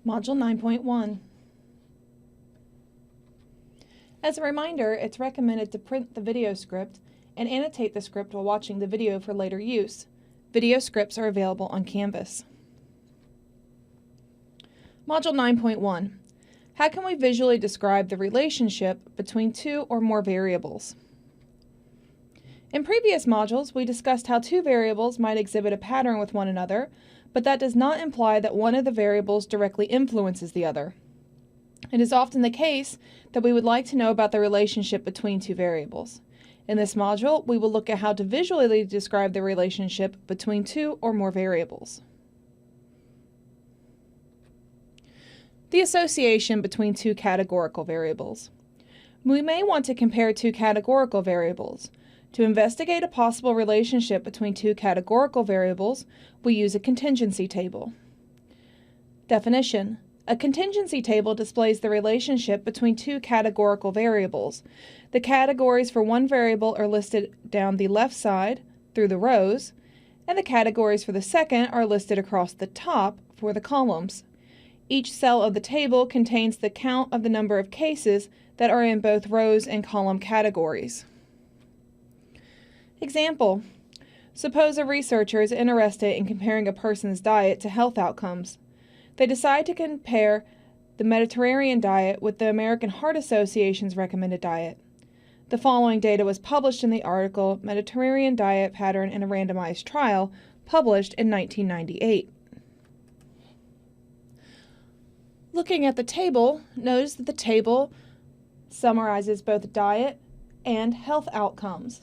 Module 9.1. As a reminder, it's recommended to print the video script and annotate the script while watching the video for later use. Video scripts are available on Canvas. Module 9.1. How can we visually describe the relationship between two or more variables? In previous modules, we discussed how two variables might exhibit a pattern with one another, but that does not imply that one of the variables directly influences the other. It is often the case that we would like to know about the relationship between two variables. In this module, we will look at how to visually describe the relationship between two or more variables. The association between two categorical variables. We may want to compare two categorical variables. To investigate a possible relationship between two categorical variables, we use a contingency table. Definition. A contingency table displays the relationship between two categorical variables. The categories for one variable are listed down the left side through the rows, and the categories for the second are listed across the top for the columns. Each cell of the table contains the count of the number of cases that are in both rows and column categories. Example. Suppose a researcher is interested in comparing a person's diet to health outcomes. They decide to compare the Mediterranean diet with the American Heart Association's recommended diet. The following data was published in the article Mediterranean Diet Pattern in a Randomized Trial, published in 1998. Looking at the table, notice that the table summarizes both diet and health outcomes.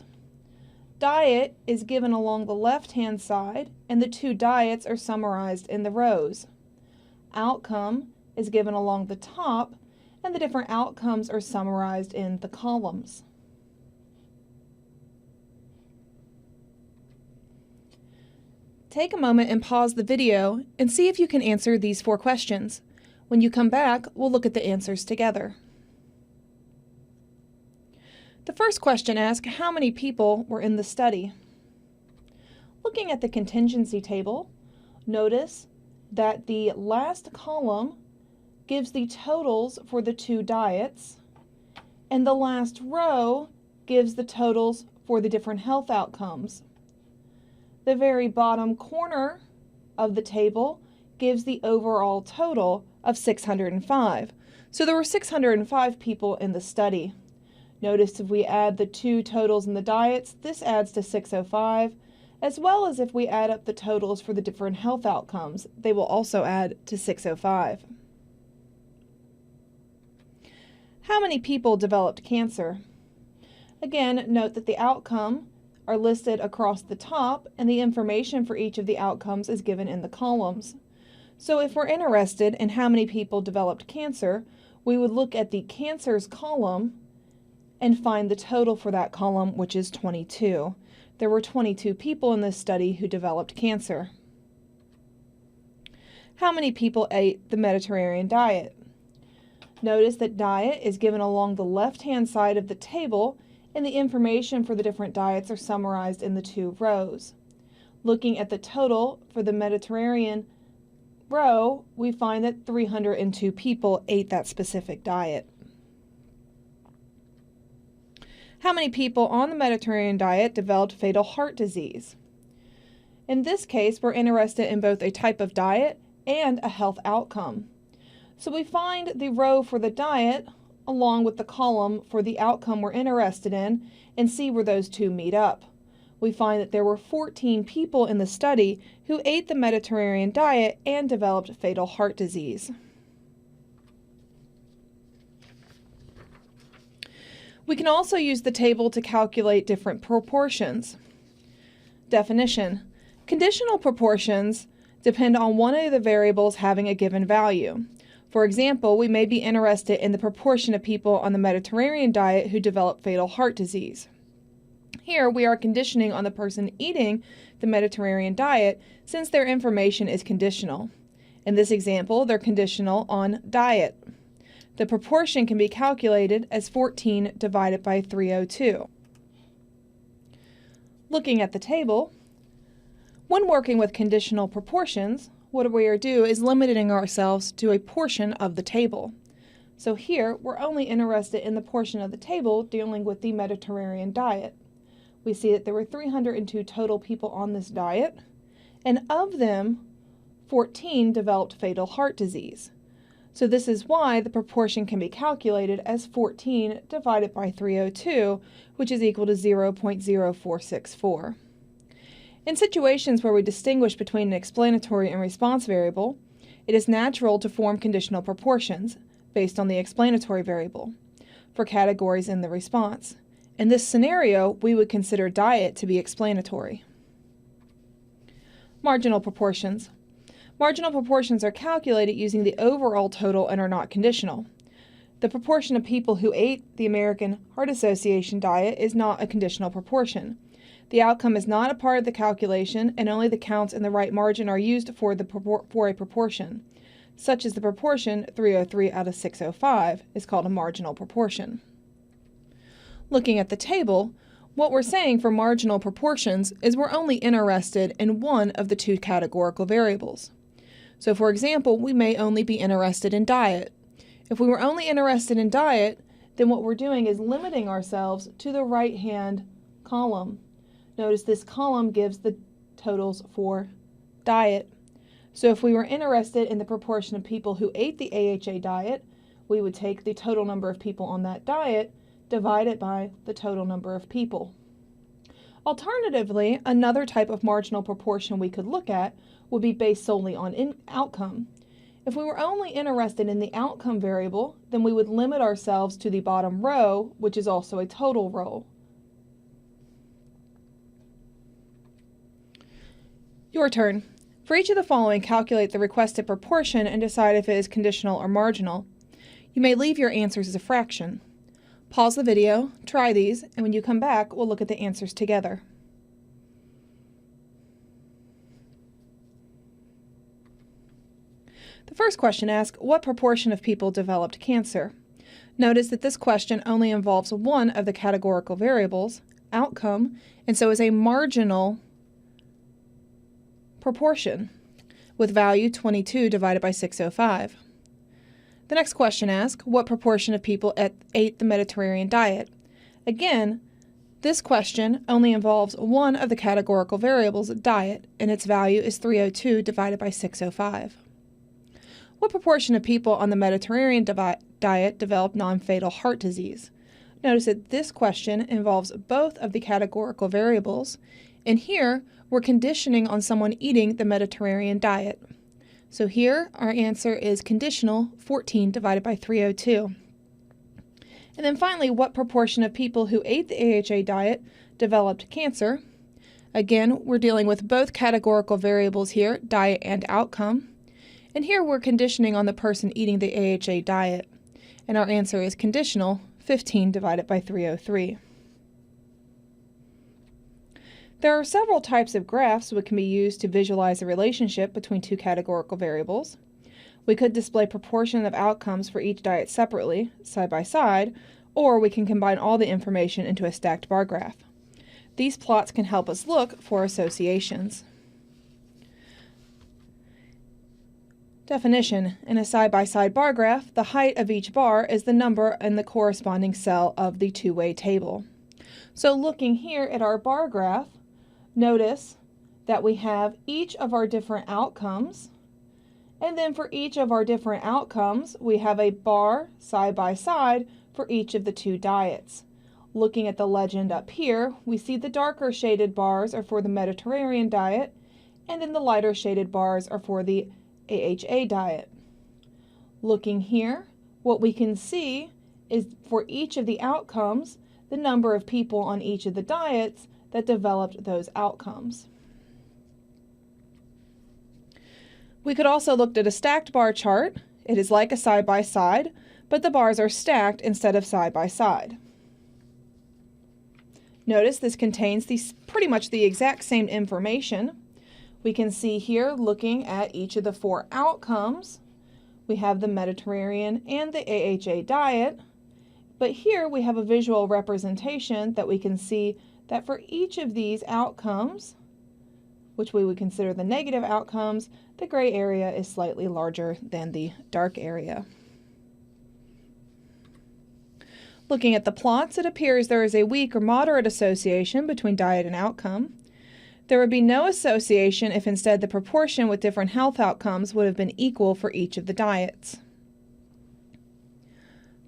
Diet is given along the left-hand side, and the two diets are summarized in the rows. Outcome is given along the top, and the different outcomes are summarized in the columns. Take a moment and pause the video and see if you can answer these 4 questions. When you come back, we'll look at the answers together. The first question asks, how many people were in the study? Looking at the contingency table, notice that the last column gives the totals for the two diets, and the last row gives the totals for the different health outcomes. The very bottom corner of the table gives the overall total of 605. So there were 605 people in the study. Notice if we add the two totals in the diets, this adds to 605, as well as if we add up the totals for the different health outcomes, they will also add to 605. How many people developed cancer? Again, note that the outcome are listed across the top, and the information for each of the outcomes is given in the columns. So if we're interested in how many people developed cancer, we would look at the cancers column and find the total for that column, which is 22. There were 22 people in this study who developed cancer. How many people ate the Mediterranean diet? Notice that diet is given along the left-hand side of the table, and the information for the different diets are summarized in the two rows. Looking at the total for the Mediterranean row, we find that 302 people ate that specific diet. How many people on the Mediterranean diet developed fatal heart disease? In this case, we're interested in both a type of diet and a health outcome. So we find the row for the diet along with the column for the outcome we're interested in and see where those two meet up. We find that there were 14 people in the study who ate the Mediterranean diet and developed fatal heart disease. We can also use the table to calculate different proportions. Definition. Conditional proportions depend on one of the variables having a given value. For example, we may be interested in the proportion of people on the Mediterranean diet who develop fatal heart disease. Here we are conditioning on the person eating the Mediterranean diet since their information is conditional. In this example, they're conditional on diet. The proportion can be calculated as 14 divided by 302. Looking at the table, when working with conditional proportions, what we are doing is limiting ourselves to a portion of the table. So here, we're only interested in the portion of the table dealing with the Mediterranean diet. We see that there were 302 total people on this diet, and of them, 14 developed fatal heart disease. So this is why the proportion can be calculated as 14 divided by 302, which is equal to 0.0464. In situations where we distinguish between an explanatory and response variable, it is natural to form conditional proportions based on the explanatory variable for categories in the response. In this scenario, we would consider diet to be explanatory. Marginal proportions. Marginal proportions are calculated using the overall total and are not conditional. The proportion of people who ate the American Heart Association diet is not a conditional proportion. The outcome is not a part of the calculation, and only the counts in the right margin are used for a proportion, such as the proportion 303 out of 605 is called a marginal proportion. Looking at the table, what we're saying for marginal proportions is we're only interested in one of the two categorical variables. So for example, we may only be interested in diet. If we were only interested in diet, then what we're doing is limiting ourselves to the right-hand column. Notice this column gives the totals for diet. So if we were interested in the proportion of people who ate the AHA diet, we would take the total number of people on that diet, divide it by the total number of people. Alternatively, another type of marginal proportion we could look at would be based solely on outcome. If we were only interested in the outcome variable, then we would limit ourselves to the bottom row, which is also a total row. Your turn. For each of the following, calculate the requested proportion and decide if it is conditional or marginal. You may leave your answers as a fraction. Pause the video, try these, and when you come back, we'll look at the answers together. The first question asks, what proportion of people developed cancer? Notice that this question only involves one of the categorical variables, outcome, and so is a marginal proportion, with value 22 divided by 605. The next question asks, what proportion of people ate the Mediterranean diet? Again, this question only involves one of the categorical variables, diet, and its value is 302 divided by 605. What proportion of people on the Mediterranean diet developed non-fatal heart disease? Notice that this question involves both of the categorical variables, and here we're conditioning on someone eating the Mediterranean diet. So here our answer is conditional 14 divided by 302. And then finally, what proportion of people who ate the AHA diet developed cancer? Again, we're dealing with both categorical variables here, diet and outcome. And here we're conditioning on the person eating the AHA diet. And our answer is conditional 15 divided by 303. There are several types of graphs that can be used to visualize the relationship between two categorical variables. We could display proportion of outcomes for each diet separately, side by side, or we can combine all the information into a stacked bar graph. These plots can help us look for associations. Definition: in a side-by-side bar graph, the height of each bar is the number in the corresponding cell of the two-way table. So looking here at our bar graph, notice that we have each of our different outcomes, and then for each of our different outcomes, we have a bar side by side for each of the two diets. Looking at the legend up here, we see the darker shaded bars are for the Mediterranean diet, and then the lighter shaded bars are for the AHA diet. Looking here, what we can see is for each of the outcomes, the number of people on each of the diets that developed those outcomes. We could also look at a stacked bar chart. It is like a side-by-side, but the bars are stacked instead of side-by-side. Notice this contains pretty much the exact same information. We can see here, looking at each of the four outcomes, we have the Mediterranean and the AHA diet, but here we have a visual representation that we can see that for each of these outcomes, which we would consider the negative outcomes, the gray area is slightly larger than the dark area. Looking at the plots, it appears there is a weak or moderate association between diet and outcome. There would be no association if instead the proportion with different health outcomes would have been equal for each of the diets.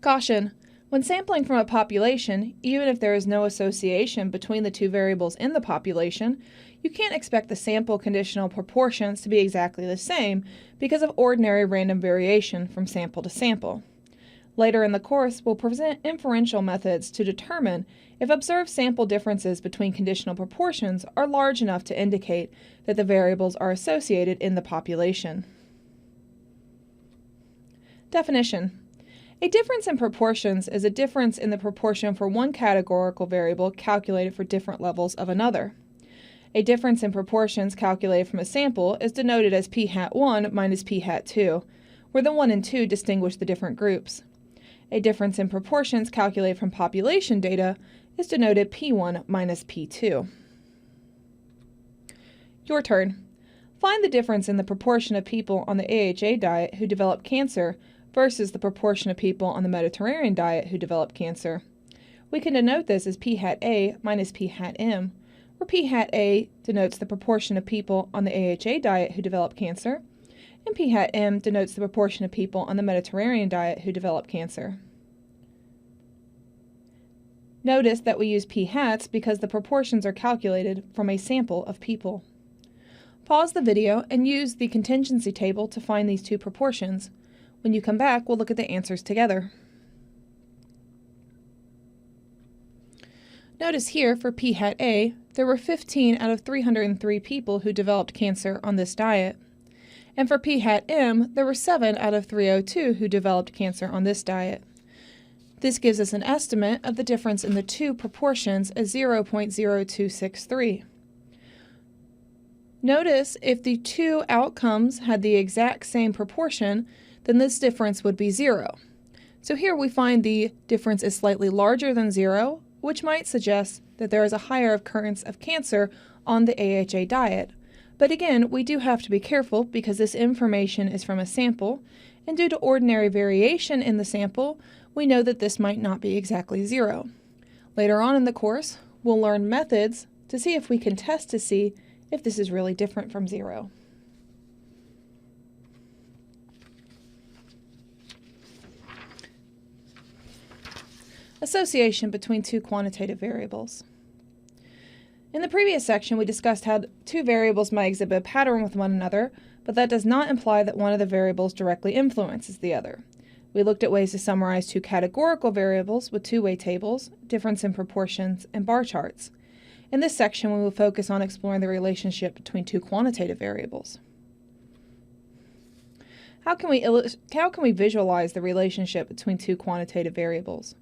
Caution: when sampling from a population, even if there is no association between the two variables in the population, you can't expect the sample conditional proportions to be exactly the same because of ordinary random variation from sample to sample. Later in the course, we'll present inferential methods to determine if observed sample differences between conditional proportions are large enough to indicate that the variables are associated in the population. Definition: a difference in proportions is a difference in the proportion for one categorical variable calculated for different levels of another. A difference in proportions calculated from a sample is denoted as p hat 1 minus p hat 2, where the 1 and 2 distinguish the different groups. A difference in proportions calculated from population data is denoted p1 minus p2. Your turn. Find the difference in the proportion of people on the AHA diet who develop cancer versus the proportion of people on the Mediterranean diet who develop cancer. We can denote this as p hat A minus p hat M, where p hat A denotes the proportion of people on the AHA diet who develop cancer, and p hat M denotes the proportion of people on the Mediterranean diet who develop cancer. Notice that we use p hats because the proportions are calculated from a sample of people. Pause the video and use the contingency table to find these two proportions. When you come back, we'll look at the answers together. Notice here for p hat A, there were 15 out of 303 people who developed cancer on this diet. And for p hat M, there were 7 out of 302 who developed cancer on this diet. This gives us an estimate of the difference in the two proportions as 0.0263. Notice if the two outcomes had the exact same proportion, then this difference would be 0. So here we find the difference is slightly larger than 0, which might suggest that there is a higher occurrence of cancer on the AHA diet. But again, we do have to be careful because this information is from a sample, and due to ordinary variation in the sample, we know that this might not be exactly 0. Later on in the course, we'll learn methods to see if we can test to see if this is really different from 0. Association between two quantitative variables. In the previous section, we discussed how two variables might exhibit a pattern with one another, but that does not imply that one of the variables directly influences the other. We looked at ways to summarize two categorical variables with two-way tables, difference in proportions, and bar charts. In this section, we will focus on exploring the relationship between two quantitative variables. How can we visualize the relationship between two quantitative variables?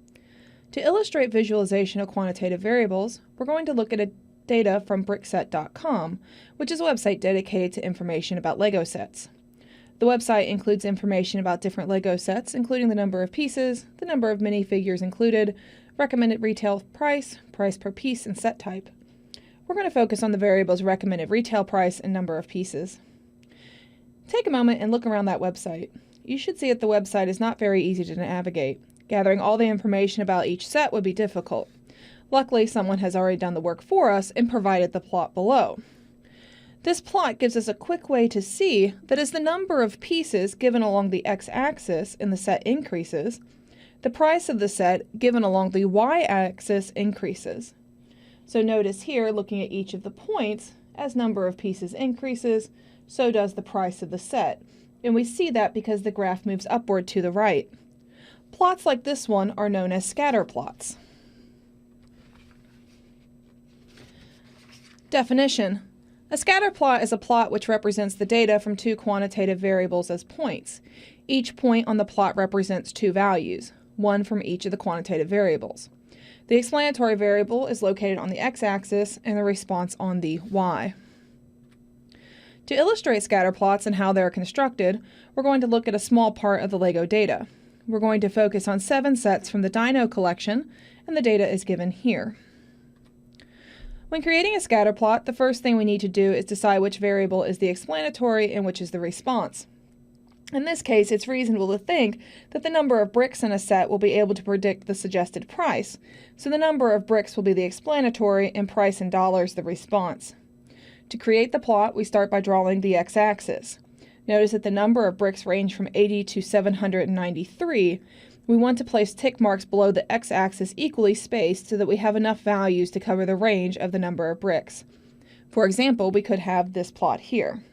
To illustrate visualization of quantitative variables, we're going to look at data from brickset.com, which is a website dedicated to information about Lego sets. The website includes information about different Lego sets, including the number of pieces, the number of minifigures included, recommended retail price, price per piece, and set type. We're going to focus on the variables recommended retail price and number of pieces. Take a moment and look around that website. You should see that the website is not very easy to navigate. Gathering all the information about each set would be difficult. Luckily, someone has already done the work for us and provided the plot below. This plot gives us a quick way to see that as the number of pieces given along the x-axis in the set increases, the price of the set given along the y-axis increases. So notice here, looking at each of the points, as number of pieces increases, so does the price of the set. And we see that because the graph moves upward to the right. Plots like this one are known as scatter plots. Definition: a scatter plot is a plot which represents the data from two quantitative variables as points. Each point on the plot represents two values, one from each of the quantitative variables. The explanatory variable is located on the x-axis and the response on the y. To illustrate scatter plots and how they are constructed, we're going to look at a small part of the Lego data. We're going to focus on 7 sets from the Dino collection, and the data is given here. When creating a scatter plot, the first thing we need to do is decide which variable is the explanatory and which is the response. In this case, it's reasonable to think that the number of bricks in a set will be able to predict the suggested price, so the number of bricks will be the explanatory and price in dollars the response. To create the plot, we start by drawing the x-axis. Notice that the number of bricks range from 80 to 793. We want to place tick marks below the x-axis equally spaced so that we have enough values to cover the range of the number of bricks. For example, we could have this plot here.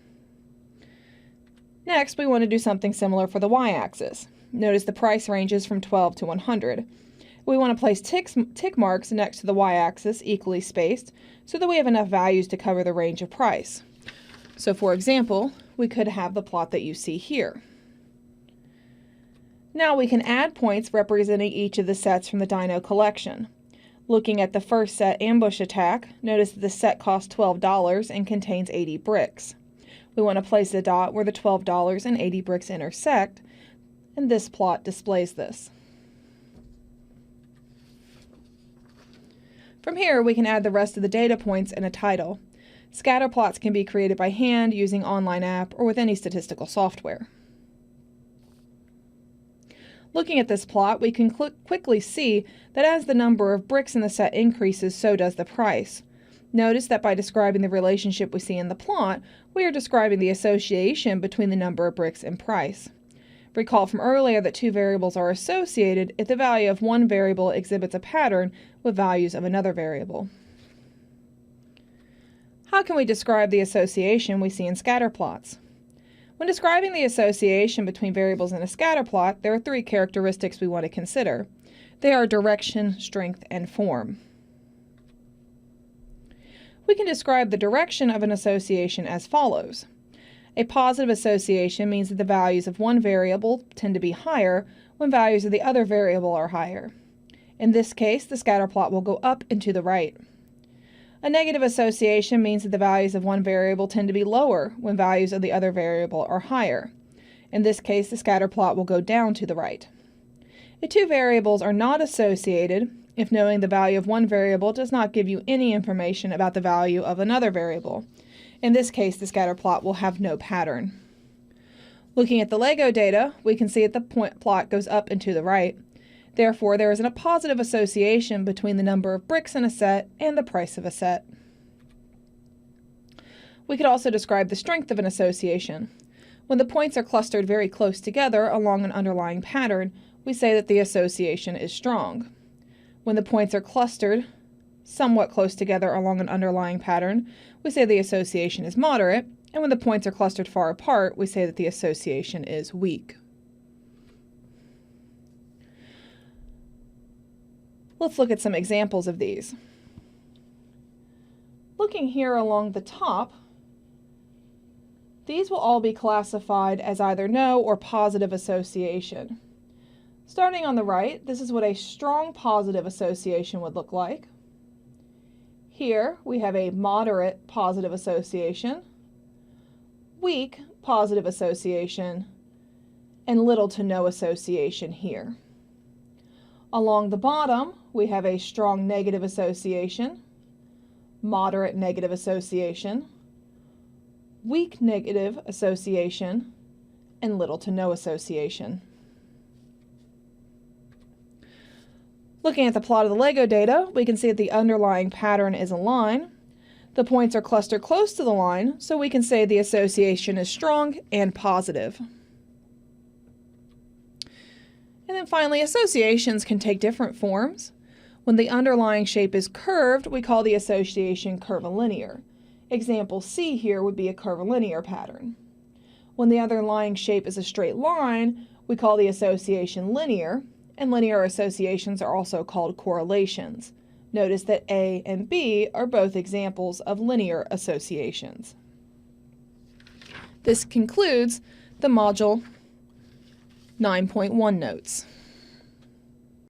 Next, we want to do something similar for the y-axis. Notice the price ranges from 12 to 100. We want to place tick marks next to the y-axis equally spaced so that we have enough values to cover the range of price. So for example, we could have the plot that you see here. Now we can add points representing each of the sets from the dino collection. Looking at the first set, Ambush Attack, notice that the set costs $12 and contains 80 bricks. We want to place a dot where the $12 and 80 bricks intersect, and this plot displays this. From here, we can add the rest of the data points and a title. Scatter plots can be created by hand using online app or with any statistical software. Looking at this plot, we can quickly see that as the number of bricks in the set increases, so does the price. Notice that by describing the relationship we see in the plot, we are describing the association between the number of bricks and price. Recall from earlier that two variables are associated if the value of one variable exhibits a pattern with values of another variable. How can we describe the association we see in scatter plots? When describing the association between variables in a scatter plot, there are three characteristics we want to consider. They are direction, strength, and form. We can describe the direction of an association as follows. A positive association means that the values of one variable tend to be higher when values of the other variable are higher. In this case, the scatter plot will go up and to the right. A negative association means that the values of one variable tend to be lower when values of the other variable are higher. In this case, the scatter plot will go down to the right. If two variables are not associated, if knowing the value of one variable does not give you any information about the value of another variable. In this case, the scatter plot will have no pattern. Looking at the Lego data, we can see that the plot goes up and to the right. Therefore, there is a positive association between the number of bricks in a set and the price of a set. We could also describe the strength of an association. When the points are clustered very close together along an underlying pattern, we say that the association is strong. When the points are clustered somewhat close together along an underlying pattern, we say the association is moderate, and when the points are clustered far apart, we say that the association is weak. Let's look at some examples of these. Looking here along the top, these will all be classified as either no or positive association. Starting on the right, this is what a strong positive association would look like. Here we have a moderate positive association, weak positive association, and little to no association here. Along the bottom, we have a strong negative association, moderate negative association, weak negative association, and little to no association. Looking at the plot of the Lego data, we can see that the underlying pattern is a line. The points are clustered close to the line, so we can say the association is strong and positive. And then finally, associations can take different forms. When the underlying shape is curved, we call the association curvilinear. Example C here would be a curvilinear pattern. When the underlying shape is a straight line, we call the association linear, and linear associations are also called correlations. Notice that A and B are both examples of linear associations. This concludes the Module 9.1 notes.